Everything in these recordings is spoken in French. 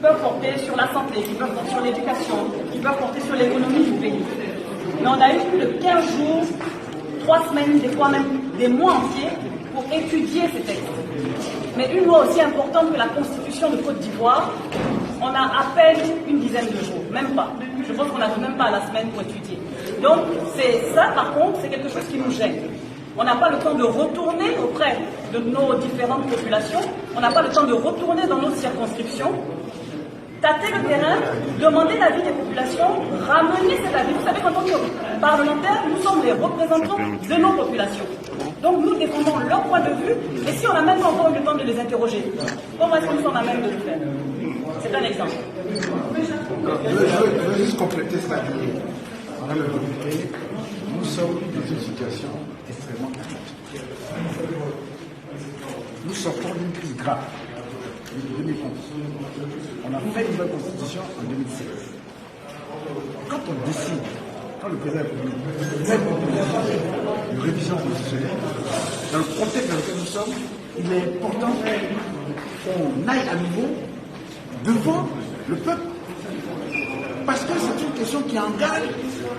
peuvent porter sur la santé, qui peuvent porter sur l'éducation, qui peuvent porter sur l'économie du pays. Mais on a eu plus de 15 jours, 3 semaines, des fois même des mois entiers pour étudier ces textes. Mais une loi aussi importante que la Constitution de Côte d'Ivoire, on a à peine une dizaine de jours, même pas. Je pense qu'on n'arrive même pas à la semaine pour étudier. Donc c'est ça, par contre, c'est quelque chose qui nous gêne. On n'a pas le temps de retourner auprès de nos différentes populations, on n'a pas le temps de retourner dans nos circonscriptions, tâter le terrain, demander l'avis des populations, ramener cet avis. Vous savez qu'en tant que parlementaires, nous sommes les représentants de nos populations. Donc nous défendons leur point de vue, et si on n'a même pas encore eu le temps de les interroger, comment est-ce que nous sommes à même de le faire? C'est un exemple. Je veux juste compléter cela. Nous sommes dans une situation extrêmement critique. Nous sortons d'une crise grave, de 2011. On a fait une nouvelle constitution en 2016. Quand on décide, quand le président met une révision constitutionnelle, dans le contexte dans lequel nous sommes, il est important qu'on aille à nouveau devant le peuple. Parce que c'est une question qui engage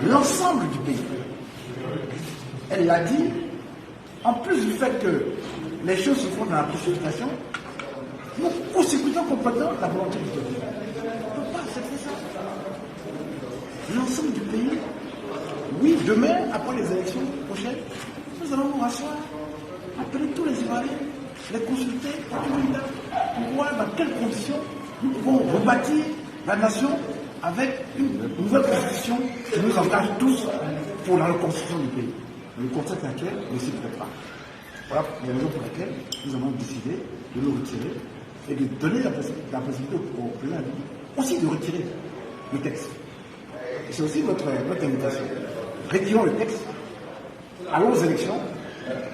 l'ensemble du pays. Elle l'a dit, en plus du fait que les choses se font dans la précipitation, nous consécutons complètement la volonté du peuple. On ne peut pas accepter ça. L'ensemble du pays, oui, demain, après les élections prochaines, nous allons nous rasseoir, appeler tous les Ivoiriens, les consulter, pour voir dans quelles conditions nous pouvons rebâtir la nation avec une nouvelle constitution qui nous engage tous pour la reconstruction du pays. Le contexte actuel ne s'y prête pas. Voilà la raison pour laquelle nous avons décidé de le retirer et de donner la possibilité au président aussi de retirer le texte. Et c'est aussi notre invitation. Retirons le texte, allons aux élections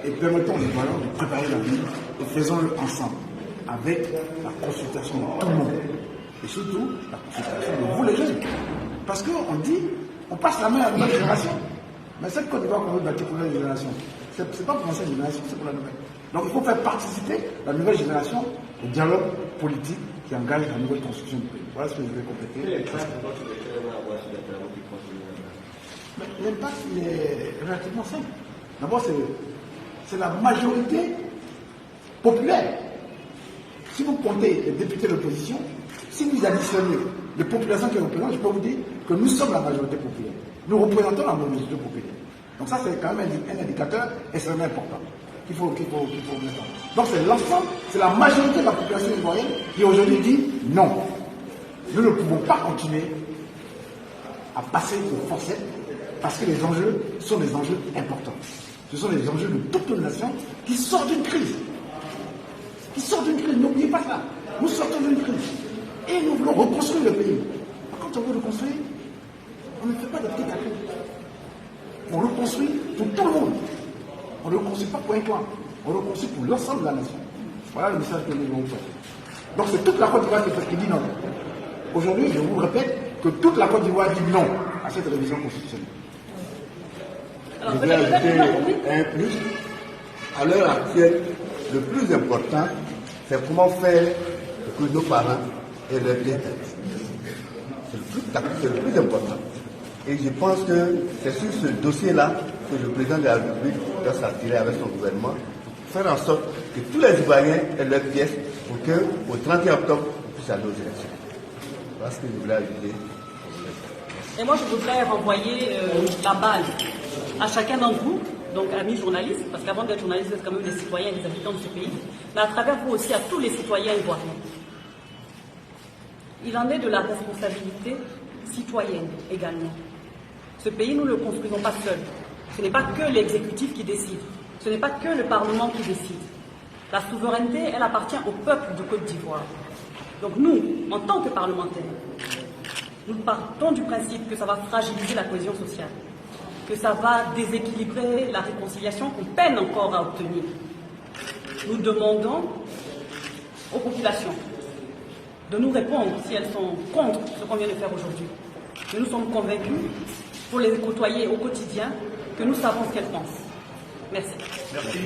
et permettons aux Ivoiriens de préparer l'avenir et faisons-le ensemble avec la consultation de tout le monde. Et surtout, la consultation de vous les jeunes. Parce qu'on dit, on passe la main à la nouvelle génération. Mais cette Côte d'Ivoire qu'on veut bâtir pour la nouvelle génération, c'est pas pour l'ancienne génération, c'est pour la nouvelle. Donc il faut faire participer la nouvelle génération au dialogue politique qui engage la nouvelle construction du pays. Voilà ce que je vais compléter. L'impact, il est relativement simple. D'abord, c'est la majorité populaire. Si vous comptez les députés de l'opposition, si vous additionnez les populations qui représentent, je peux vous dire que nous sommes la majorité populaire. Nous représentons la majorité populaire. Donc ça, c'est quand même un indicateur extrêmement important qu'il faut mettre en. Donc c'est l'ensemble, c'est la majorité de la population ivoirienne qui aujourd'hui dit non. Nous ne pouvons pas continuer à passer de forceps parce que les enjeux sont des enjeux importants. Ce sont les enjeux de toute une nation qui sort d'une crise. Qui sort d'une crise, n'oubliez pas ça. Nous sortons d'une crise. Et nous voulons reconstruire le pays. Quand on veut le construire, on ne fait pas de petits calculs. On le construit pour tout le monde. On ne le construit pas pour un coin. On le construit pour l'ensemble de la nation. Voilà le message que nous voulons faire. Donc c'est toute la Côte d'Ivoire qui dit non. Aujourd'hui, je vous répète que toute la Côte d'Ivoire dit non à cette révision constitutionnelle. Je vais ajouter un plus. À l'heure actuelle, le plus important, c'est comment faire que nos parents aient leur bien être. C'est le plus important. Et je pense que c'est sur ce dossier-là que le président de la République doit s'attirer avec son gouvernement, pour faire en sorte que tous les Ivoiriens aient leur pièce pour qu'au 31 octobre, on puisse aller aux élections. Voilà ce que je voulais ajouter. Et moi, je voudrais renvoyer la balle à chacun d'entre vous, donc amis journalistes, parce qu'avant d'être journalistes, vous êtes quand même des citoyens et des habitants de ce pays, mais à travers vous aussi à tous les citoyens ivoiriens. Il en est de la responsabilité citoyenne également. Ce pays, nous ne le construisons pas seul. Ce n'est pas que l'exécutif qui décide. Ce n'est pas que le Parlement qui décide. La souveraineté, elle appartient au peuple de Côte d'Ivoire. Donc nous, en tant que parlementaires, nous partons du principe que ça va fragiliser la cohésion sociale, que ça va déséquilibrer la réconciliation qu'on peine encore à obtenir. Nous demandons aux populations de nous répondre si elles sont contre ce qu'on vient de faire aujourd'hui. Mais nous sommes convaincus, pour les côtoyer au quotidien, que nous savons ce qu'elles pensent. Merci. Merci.